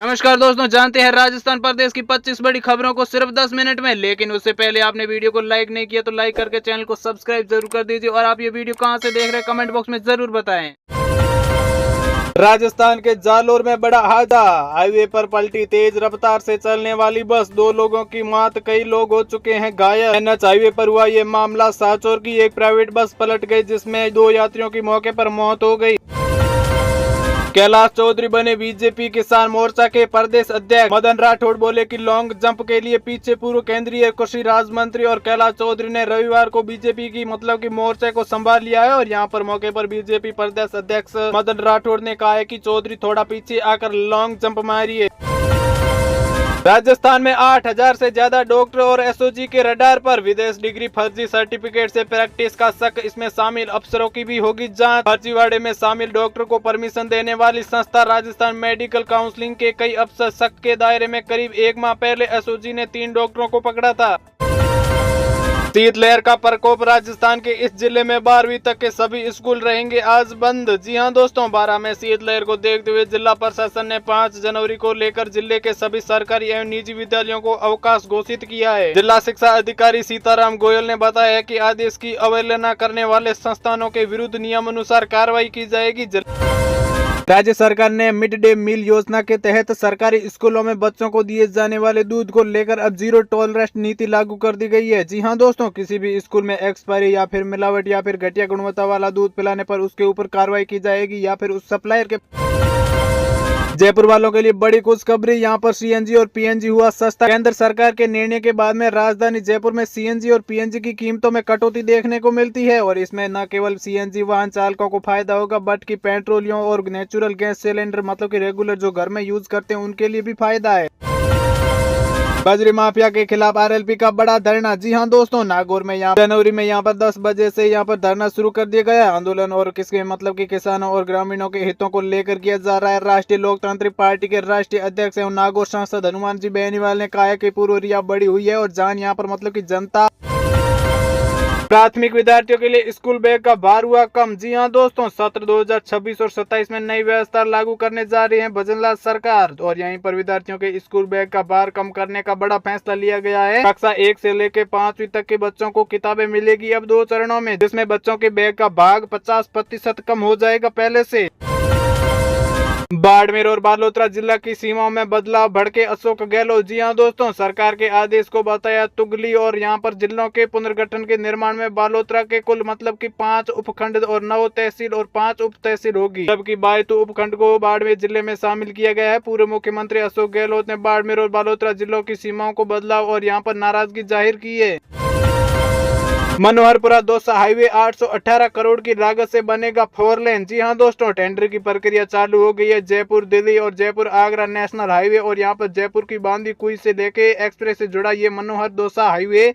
नमस्कार दोस्तों, जानते हैं राजस्थान प्रदेश की 25 बड़ी खबरों को सिर्फ 10 मिनट में। लेकिन उससे पहले आपने वीडियो को लाइक नहीं किया तो लाइक करके चैनल को सब्सक्राइब जरूर कर दीजिए। और आप ये वीडियो कहां से देख रहे हैं कमेंट बॉक्स में जरूर बताएं। राजस्थान के जालोर में बड़ा हादसा। हाईवे पर पलटी तेज रफ्तार से चलने वाली बस, 2 लोगों की मौत, कई लोग हो चुके हैं घायल। एनएच हाईवे पर हुआ ये मामला। साचौर की एक प्राइवेट बस पलट गई जिसमें 2 यात्रियों की मौके पर मौत हो गई। कैलाश चौधरी बने बीजेपी किसान मोर्चा के प्रदेश अध्यक्ष। मदन राठौड़ बोले कि लॉन्ग जंप के लिए पीछे पूर्व केंद्रीय कृषि राज्य मंत्री और कैलाश चौधरी ने रविवार को बीजेपी की मोर्चे को संभाल लिया है। और यहां पर मौके पर बीजेपी प्रदेश अध्यक्ष मदन राठौड़ ने कहा है कि चौधरी थोड़ा पीछे आकर लॉन्ग जंप मारिए। राजस्थान में 8,000 से ज्यादा डॉक्टर और एसओजी के रडार पर। विदेश डिग्री फर्जी सर्टिफिकेट से प्रैक्टिस का शक, इसमें शामिल अफसरों की भी होगी जांच। फर्जीवाड़े में शामिल डॉक्टर को परमिशन देने वाली संस्था राजस्थान मेडिकल काउंसिलिंग के कई अफसर शक के दायरे में। करीब 1 माह पहले एसओजी ने 3 डॉक्टरों को पकड़ा था। शीतलहर का प्रकोप। राजस्थान के इस जिले में 12वीं तक के सभी स्कूल रहेंगे आज बंद। जी हां दोस्तों, 12 में शीतलहर को देखते हुए जिला प्रशासन ने 5 जनवरी को लेकर जिले के सभी सरकारी एवं निजी विद्यालयों को अवकाश घोषित किया है। जिला शिक्षा अधिकारी सीताराम गोयल ने बताया कि आदेश की अवहेलना करने वाले संस्थानों के विरुद्ध नियमानुसार कार्रवाई की जाएगी। राज्य सरकार ने मिड डे मील योजना के तहत सरकारी स्कूलों में बच्चों को दिए जाने वाले दूध को लेकर अब 0 टॉलरेंस नीति लागू कर दी गई है। जी हां दोस्तों, किसी भी स्कूल में एक्सपायरी या फिर मिलावट या फिर घटिया गुणवत्ता वाला दूध पिलाने पर उसके ऊपर कार्रवाई की जाएगी या फिर उस सप्लायर के। जयपुर वालों के लिए बड़ी खुशखबरी, यहां पर सीएनजी और पीएनजी हुआ सस्ता। केंद्र सरकार के निर्णय के बाद में राजधानी जयपुर में सीएनजी और पीएनजी की कीमतों में कटौती देखने को मिलती है। और इसमें न केवल सीएनजी वाहन चालकों को फायदा होगा बल्कि पेट्रोलियम और नेचुरल गैस सिलेंडर कि रेगुलर जो घर में यूज करते हैं उनके लिए भी फायदा है। बजरी माफिया के खिलाफ आरएलपी का बड़ा धरना। जी हां दोस्तों, नागौर में जनवरी में यहाँ पर 10 बजे से यहाँ पर धरना शुरू कर दिया गया। आंदोलन और किसके कि किसानों और ग्रामीणों के हितों को लेकर किया जा रहा है। राष्ट्रीय लोकतांत्रिक पार्टी के राष्ट्रीय अध्यक्ष एवं नागौर सांसद हनुमान जी बेनीवाल ने कहा है कि पूर्व रिया बढ़ी हुई है और जान यहाँ पर कि जनता। प्राथमिक विद्यार्थियों के लिए स्कूल बैग का भार हुआ कम। जी हां दोस्तों, सत्र 2026 और 27 में नई व्यवस्था लागू करने जा रही है भजनलाल सरकार। और यहीं पर विद्यार्थियों के स्कूल बैग का भार कम करने का बड़ा फैसला लिया गया है। कक्षा 1 से लेकर 5वीं तक के बच्चों को किताबें मिलेगी अब 2 चरणों में, जिसमें बच्चों के बैग का भाग 50% कम हो जाएगा पहले से। बाड़मेर और बालोतरा जिला की सीमाओं में बदलाव, भड़के अशोक गहलोत। जी हां दोस्तों, सरकार के आदेश को बताया तुगली। और यहां पर जिलों के पुनर्गठन के निर्माण में बालोतरा के कुल कि 5 उपखंड और 9 तहसील और 5 उप तहसील होगी, जबकि 22 उपखंड को बाड़मेर जिले में शामिल किया गया है। पूर्व मुख्यमंत्री अशोक गहलोत ने बाड़मेर और बालोतरा जिलों की सीमाओं को बदलाव और यहाँ पर नाराजगी जाहिर की है। मनोहरपुरा दौसा हाईवे 818 करोड़ की लागत से बनेगा 4 लेन। जी हां दोस्तों, टेंडर की प्रक्रिया चालू हो गई है। जयपुर दिल्ली और जयपुर आगरा नेशनल हाईवे और यहां पर जयपुर की बांदी कुई से लेके एक्सप्रेस से जुड़ा ये मनोहर दौसा हाईवे।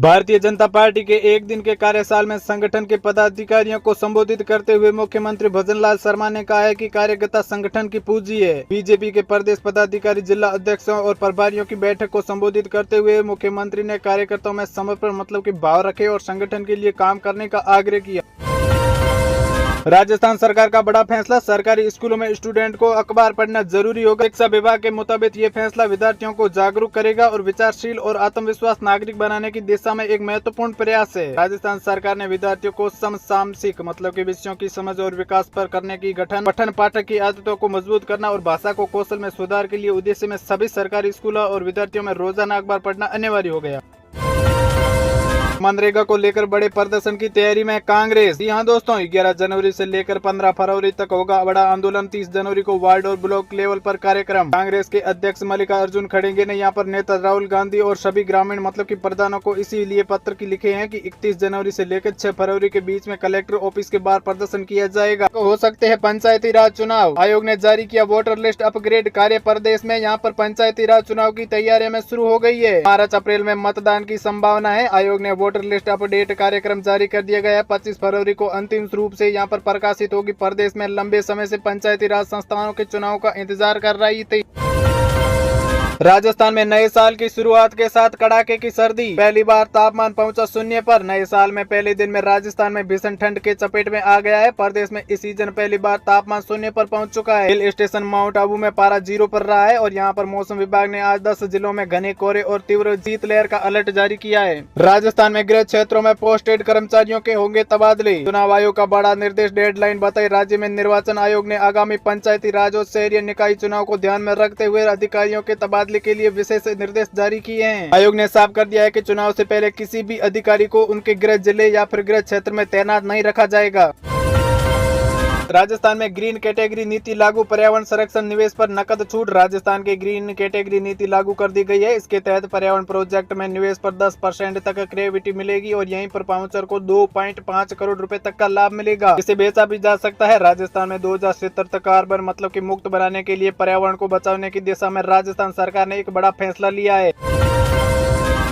भारतीय जनता पार्टी के 1 दिन के कार्यकाल में संगठन के पदाधिकारियों को संबोधित करते हुए मुख्यमंत्री भजनलाल शर्मा ने कहा है कि कार्यकर्ता संगठन की पूंजी है। बीजेपी के प्रदेश पदाधिकारी, जिला अध्यक्षों और प्रभारियों की बैठक को संबोधित करते हुए मुख्यमंत्री ने कार्यकर्ताओं में समर्पण कि भाव रखे और संगठन के लिए काम करने का आग्रह किया। राजस्थान सरकार का बड़ा फैसला, सरकारी स्कूलों में स्टूडेंट को अखबार पढ़ना जरूरी होगा। शिक्षा विभाग के मुताबिक ये फैसला विद्यार्थियों को जागरूक करेगा और विचारशील और आत्मविश्वास नागरिक बनाने की दिशा में एक महत्वपूर्ण प्रयास है। राजस्थान सरकार ने विद्यार्थियों को समसामयिक कि विषयों की समझ और विकास पर करने की पठन पाठक की आदतों को मजबूत करना और भाषा को कौशल में सुधार के लिए उद्देश्य में सभी सरकारी स्कूलों और विद्यार्थियों में रोजाना अखबार पढ़ना अनिवार्य हो गया। मनरेगा को लेकर बड़े प्रदर्शन की तैयारी में कांग्रेस। जी हां दोस्तों, 11 जनवरी से लेकर 15 फरवरी तक होगा बड़ा आंदोलन। 30 जनवरी को वार्ड और ब्लॉक लेवल पर कार्यक्रम। कांग्रेस के अध्यक्ष मल्लिकार्जुन खड़गे ने यहां पर नेता राहुल गांधी और सभी ग्रामीण कि प्रधानों को इसीलिए पत्र की लिखे हैं कि 31 जनवरी से लेकर 6 फरवरी के बीच में कलेक्टर ऑफिस के बाहर प्रदर्शन किया जाएगा। हो सकते हैं पंचायती राज चुनाव। आयोग ने जारी किया वोटर लिस्ट अपग्रेड कार्य। प्रदेश में यहाँ पर पंचायती राज चुनाव की तैयारियां में शुरू हो गई है। मार्च अप्रैल में मतदान की संभावना है। आयोग ने वोटर लिस्ट अपडेट कार्यक्रम जारी कर दिया गया है। 25 फरवरी को अंतिम रूप से यहाँ पर प्रकाशित होगी। प्रदेश में लंबे समय से पंचायती राज संस्थाओं के चुनाव का इंतजार कर रही थी। राजस्थान में नए साल की शुरुआत के साथ कड़ाके की सर्दी, पहली बार तापमान पहुंचा शून्य पर। नए साल में पहले दिन में राजस्थान में भीषण ठंड के चपेट में आ गया है। प्रदेश में इस सीजन पहली बार तापमान शून्य पर पहुंच चुका है। हिल स्टेशन माउंट आबू में पारा 0 पर रहा है और यहां पर मौसम विभाग ने आज 10 जिलों में घने कोहरे और तीव्र शीतलहर का अलर्ट जारी किया है। राजस्थान में गृह क्षेत्रों में पोस्टेड कर्मचारियों के होंगे तबादले, चुनाव आयोग का बड़ा निर्देश, डेडलाइन बताई। राज्य में निर्वाचन आयोग ने आगामी पंचायती राज और शहरी निकाय चुनाव को ध्यान में रखते हुए अधिकारियों के तबादले के लिए विशेष निर्देश जारी किए हैं। आयोग ने साफ कर दिया है कि चुनाव से पहले किसी भी अधिकारी को उनके गृह जिले या फिर गृह क्षेत्र में तैनात नहीं रखा जाएगा। राजस्थान में ग्रीन कैटेगरी नीति लागू, पर्यावरण संरक्षण निवेश पर नकद छूट। राजस्थान की ग्रीन कैटेगरी नीति लागू कर दी गई है। इसके तहत पर्यावरण प्रोजेक्ट में निवेश पर 10% तक क्रेडिट मिलेगी और यहीं पर पाउचर को 2.5 करोड़ रुपए तक का लाभ मिलेगा। इसे बेचा भी जा सकता है। राजस्थान में 2070 तक कार्बन मतलब कि मुक्त बनाने के लिए पर्यावरण को बचाने की दिशा में राजस्थान सरकार ने एक बड़ा फैसला लिया है।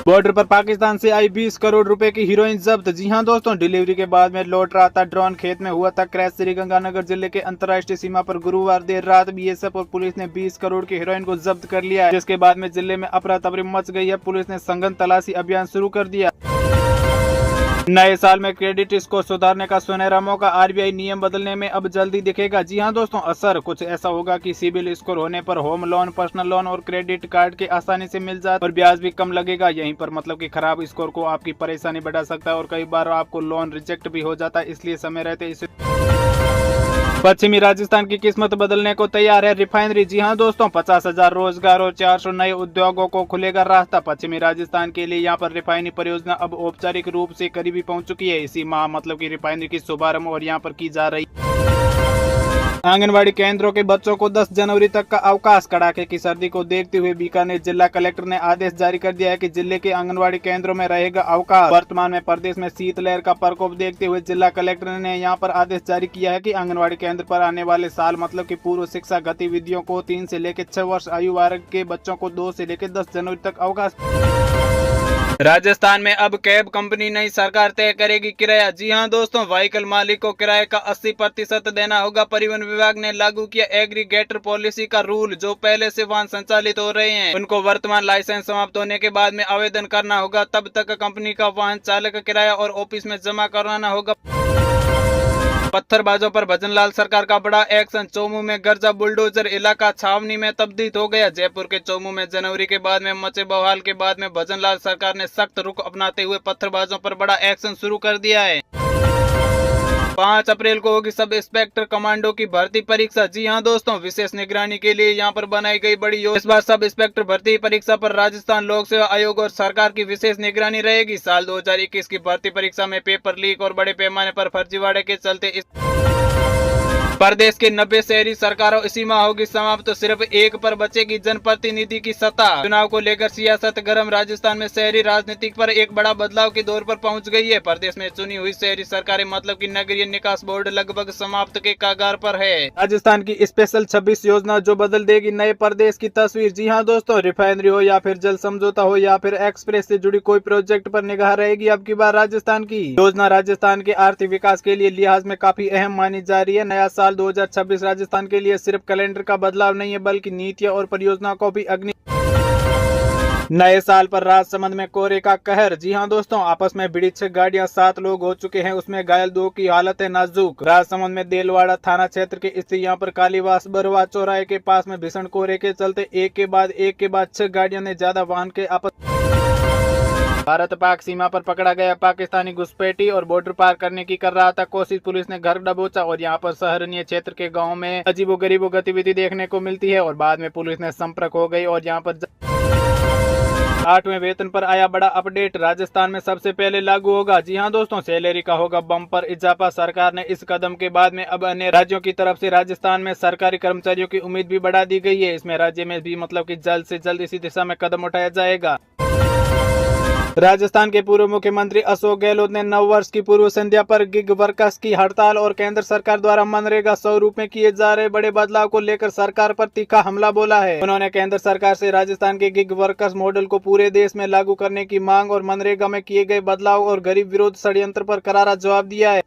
बॉर्डर पर पाकिस्तान से आई 20 करोड़ रुपए की हीरोइन जब्त। जी हां दोस्तों, डिलीवरी के बाद में लौट रहा था ड्रोन, खेत में हुआ था क्रैश। श्रीगंगानगर जिले के अंतर्राष्ट्रीय सीमा पर गुरुवार देर रात बीएसएफ और पुलिस ने 20 करोड़ की हीरोइन को जब्त कर लिया है, जिसके बाद में जिले में अफरा तफरी मच गई है। पुलिस ने सघन तलाशी अभियान शुरू कर दिया। नए साल में क्रेडिट स्कोर सुधारने का सुनहरा मौका, आरबीआई नियम बदलने में अब जल्दी दिखेगा। जी हां दोस्तों, असर कुछ ऐसा होगा कि सिबिल स्कोर होने पर होम लोन, पर्सनल लोन और क्रेडिट कार्ड के आसानी से मिल जाए और ब्याज भी कम लगेगा। यहीं पर मतलब कि खराब स्कोर को आपकी परेशानी बढ़ा सकता है और कई बार आपको लोन रिजेक्ट भी हो जाता है, इसलिए समय रहते इसे। पश्चिमी राजस्थान की किस्मत बदलने को तैयार है रिफाइनरी। जी हां दोस्तों, 50,000 रोजगार और 400 नए उद्योगों को खुलेगा रास्ता। पश्चिमी राजस्थान के लिए यहां पर रिफाइनरी परियोजना अब औपचारिक रूप से करीबी पहुंच चुकी है। इसी माह मतलब की रिफाइनरी की शुभारंभ और यहां पर की जा रही। आंगनवाड़ी केंद्रों के बच्चों को 10 जनवरी तक का अवकाश। कड़ाके की सर्दी को देखते हुए बीकानेर जिला कलेक्टर ने आदेश जारी कर दिया है कि जिले के आंगनवाड़ी केंद्रों में रहेगा अवकाश। वर्तमान में प्रदेश में शीतलहर का प्रकोप देखते हुए जिला कलेक्टर ने यहां पर आदेश जारी किया है कि आंगनवाड़ी केंद्र पर आने वाले साल मतलब की पूर्व शिक्षा गतिविधियों को 3 से लेकर 6 वर्ष आयु वर्ग के बच्चों को 2 से लेकर 10 जनवरी तक अवकाश। राजस्थान में अब कैब कंपनी नहीं, सरकार तय करेगी किराया। जी हां दोस्तों, व्हीकल मालिक को किराए का 80% देना होगा। परिवहन विभाग ने लागू किया एग्रीगेटर पॉलिसी का रूल। जो पहले से वाहन संचालित हो रहे हैं उनको वर्तमान लाइसेंस समाप्त होने के बाद में आवेदन करना होगा। तब तक कंपनी का वाहन चालक किराया और ऑफिस में जमा कराना होगा। पत्थरबाजों पर भजनलाल सरकार का बड़ा एक्शन। चोमू में गर्जा बुलडोजर, इलाका छावनी में तब्दील हो गया। जयपुर के चोमू में जनवरी के बाद में मचे बवाल के बाद में भजनलाल सरकार ने सख्त रुख अपनाते हुए पत्थरबाजों पर बड़ा एक्शन शुरू कर दिया है। 5 अप्रैल को होगी सब इंस्पेक्टर कमांडो की भर्ती परीक्षा। जी हां दोस्तों, विशेष निगरानी के लिए यहां पर बनाई गई बड़ी योजना। इस बार सब इंस्पेक्टर भर्ती परीक्षा पर राजस्थान लोक सेवा आयोग और सरकार की विशेष निगरानी रहेगी। साल 2021 की भर्ती परीक्षा में पेपर लीक और बड़े पैमाने पर फर्जीवाड़े के चलते इस प्रदेश के 90 शहरी सरकारों इसी माह होगी समाप्त, तो सिर्फ एक पर बचेगी जनप्रतिनिधि की सत्ता। चुनाव को लेकर सियासत गर्म। राजस्थान में शहरी राजनीति पर एक बड़ा बदलाव के दौर पर पहुंच गई है। प्रदेश में चुनी हुई शहरी सरकारें मतलब कि नगरीय निकास बोर्ड लगभग समाप्त के कगार पर है। राजस्थान की स्पेशल 26 योजना जो बदल देगी नए प्रदेश की तस्वीर। जी हाँ दोस्तों, रिफाइनरी हो या फिर जल समझौता हो या फिर एक्सप्रेस से जुड़ी कोई प्रोजेक्ट पर निगाह रहेगी अब की बार राजस्थान की। योजना राजस्थान के आर्थिक विकास के लिए लिहाज में काफी अहम मानी जा रही है। नया साल 2026 राजस्थान के लिए सिर्फ कैलेंडर का बदलाव नहीं है बल्कि नीतियों और परियोजनाओं को भी अग्नि। नए साल पर राजसमंद में कोहरे का कहर। जी हां दोस्तों, आपस में भिड़ी 6 गाड़ियां, 7 लोग हो चुके हैं, उसमें घायल 2 की हालत है नाजुक। राजसमंद में देलवाड़ा थाना क्षेत्र के स्थित यहां पर कालीवास बरवा चौराहे के पास में भीषण कोहरे के चलते एक के बाद 6 गाड़ियों ने ज्यादा वाहन के आपस। भारत पाक सीमा पर पकड़ा गया पाकिस्तानी घुसपैठी और बॉर्डर पार करने की कर रहा था कोशिश। पुलिस ने घर दबोचा और यहां पर शहरनीय क्षेत्र के गांव में अजीबोगरीबो गतिविधि देखने को मिलती है और बाद में पुलिस ने संपर्क हो गई और यहां पर 8वें वेतन पर आया बड़ा अपडेट। राजस्थान में सबसे पहले लागू होगा। जी हां दोस्तों, सैलरी का होगा बम्पर इजाफा। सरकार ने इस कदम के बाद में अब अन्य राज्यों की तरफ से राजस्थान में सरकारी कर्मचारियों की उम्मीद भी बढ़ा दी गई है। इसमें राज्य में भी मतलब कि जल्द से जल्द इसी दिशा में कदम उठाया जाएगा। राजस्थान के पूर्व मुख्यमंत्री अशोक गहलोत ने नव वर्ष की पूर्व संध्या पर गिग वर्कर्स की हड़ताल और केंद्र सरकार द्वारा मनरेगा स्वरूप में किए जा रहे बड़े बदलाव को लेकर सरकार पर तीखा हमला बोला है। उन्होंने केंद्र सरकार से राजस्थान के गिग वर्कर्स मॉडल को पूरे देश में लागू करने की मांग और मनरेगा में किए गए बदलाव और गरीब विरोध षड्यंत्र पर करारा जवाब दिया है।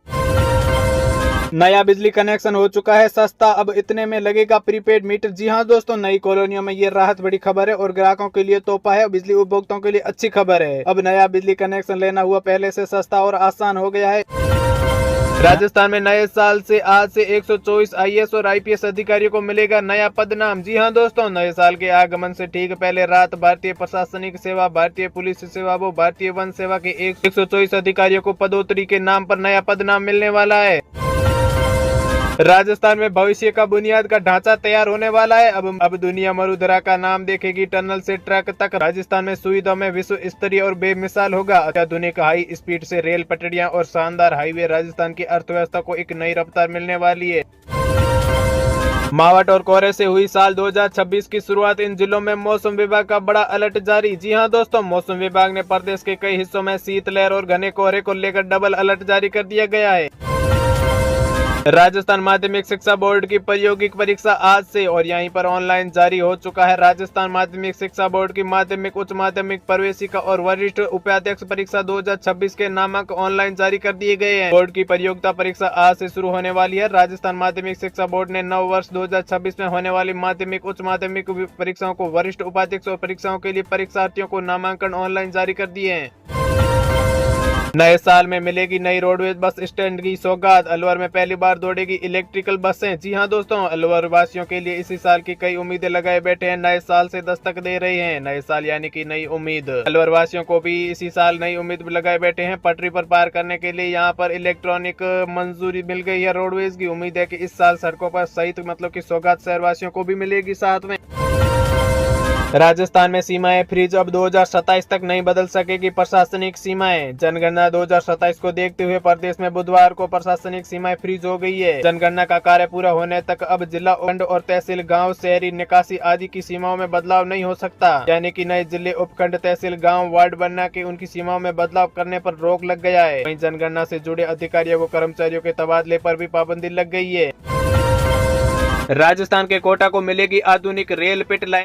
नया बिजली कनेक्शन हो चुका है सस्ता, अब इतने में लगेगा प्रीपेड मीटर। जी हाँ दोस्तों, नई कॉलोनियों में ये राहत बड़ी खबर है और ग्राहकों के लिए तोहफा है, बिजली उपभोक्ताओं के लिए अच्छी खबर है। अब नया बिजली कनेक्शन लेना हुआ पहले से सस्ता और आसान हो गया है। राजस्थान में नए साल से आज से 124 आईएएस और आईपीएस अधिकारियों को मिलेगा नया पदनाम। जी हां दोस्तों, नए साल के आगमन से ठीक पहले रात भारतीय प्रशासनिक सेवा, भारतीय पुलिस सेवा व भारतीय वन सेवा के 124 अधिकारियों को पदोन्नति के नाम पर नया पदनाम मिलने वाला है। राजस्थान में भविष्य का बुनियाद का ढांचा तैयार होने वाला है। अब दुनिया मरुधरा का नाम देखेगी टनल से ट्रक तक। राजस्थान में सुविधा में विश्व स्तरीय और बेमिसाल होगा। अत्याधुनिक हाई स्पीड से रेल पटरियां और शानदार हाईवे राजस्थान की अर्थव्यवस्था को एक नई रफ्तार मिलने वाली है। मावठ और कोहरे से हुई साल 2026 की शुरुआत, इन जिलों में मौसम विभाग का बड़ा अलर्ट जारी। जी हां दोस्तों, मौसम विभाग ने प्रदेश के कई हिस्सों में शीतलहर और घने कोहरे को लेकर डबल अलर्ट जारी कर दिया गया है। राजस्थान माध्यमिक शिक्षा बोर्ड की प्रायोगिक परीक्षा आज से और यहीं पर ऑनलाइन जारी हो चुका है। राजस्थान माध्यमिक शिक्षा बोर्ड की माध्यमिक, उच्च माध्यमिक, प्रवेशिका और वरिष्ठ उपाध्यक्ष परीक्षा 2026 के नामांकन ऑनलाइन जारी कर दिए गए हैं। बोर्ड की प्रतियोगिता परीक्षा आज से शुरू होने वाली है। राजस्थान माध्यमिक शिक्षा बोर्ड ने नव वर्ष 2026 में होने वाली माध्यमिक, उच्च माध्यमिक परीक्षाओं को, वरिष्ठ उपाध्यक्ष और परीक्षाओं के लिए परीक्षार्थियों को नामांकन ऑनलाइन जारी कर दिए हैं। नए साल में मिलेगी नई रोडवेज बस स्टैंड की सौगात, अलवर में पहली बार दौड़ेगी इलेक्ट्रिकल बसें। जी हां दोस्तों, अलवर वासियों के लिए इसी साल की कई उम्मीदें लगाए बैठे हैं, नए साल से दस्तक दे रहे हैं। नए साल यानी कि नई उम्मीद, अलवर वासियों को भी इसी साल नई उम्मीद लगाए बैठे हैं। पटरी पर पार करने के लिए यहां पर इलेक्ट्रॉनिक मंजूरी मिल गई है। रोडवेज की उम्मीद है कि इस साल सड़कों पर सहित मतलब की सौगात शहरवासियों को भी मिलेगी साथ में। राजस्थान में सीमाएं फ्रीज, अब 2027 तक नहीं बदल सकेगी प्रशासनिक सीमाएं। जनगणना 2027 को देखते हुए प्रदेश में बुधवार को प्रशासनिक सीमाएं फ्रीज हो गई है। जनगणना का कार्य पूरा होने तक अब जिला, उपखंड और तहसील, गांव, शहरी निकासी आदि की सीमाओं में बदलाव नहीं हो सकता। यानी कि नए जिले, उपखंड, तहसील, गाँव, वार्ड बनना के उनकी सीमाओं में बदलाव करने पर रोक लग गया है। वहीं जनगणना से जुड़े अधिकारियों को, कर्मचारियों के तबादले पर भी पाबंदी लग गई है। राजस्थान के कोटा को मिलेगी आधुनिक रेल पिट लाइन।